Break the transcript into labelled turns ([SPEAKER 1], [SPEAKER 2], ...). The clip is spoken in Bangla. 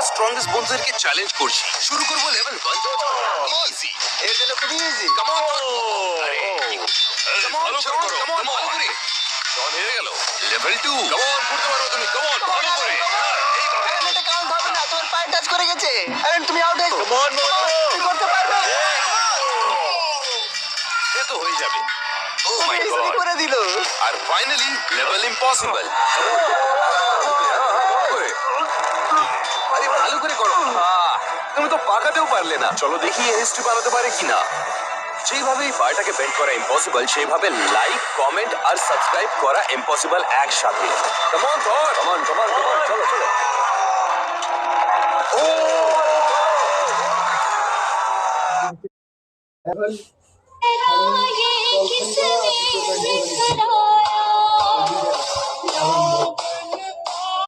[SPEAKER 1] স্ট্রংগেস্ট বন্ধুদেরকে চ্যালেঞ্জ করছি। শুরু করবো লেভেল 1। ইজি,
[SPEAKER 2] এর জন্য খুবই ইজি।
[SPEAKER 1] Come on. ভালো করে করো, কাম অন, ভালো করে। অন হয়ে গেল। লেভেল 2, কাম অন, করতে পারবে তুমি, কাম অন, ভালো করে। এইভাবে।
[SPEAKER 2] আরে এটা কাউন্ট হবে না, তোমার পায়ে টাচ করে গেছে। আরে তুমি আউট হয়ে
[SPEAKER 1] কাম অন,
[SPEAKER 2] তুমি করতে পারবে।
[SPEAKER 1] এ তো হয়ে যাবে। ও মাই
[SPEAKER 2] তুমি
[SPEAKER 1] গড।
[SPEAKER 2] করে দিল।
[SPEAKER 1] আর ফাইনালি লেভেল ইম্পসিবল। আরে ভালো করে করো। তুমি তো পাকাতেও পারলে না। চলো দেখি এই হিস্ট্রি বানাতে পারে কিনা। যেভাবে এই বারটাকে বেন্ড করা ইম্পসিবল, সেইভাবে লাইক, কমেন্ট আর সাবস্ক্রাইব করা ইম্পসিবল একসাথে। Come on Thor, come on, come on, come on, চলো চলো। ও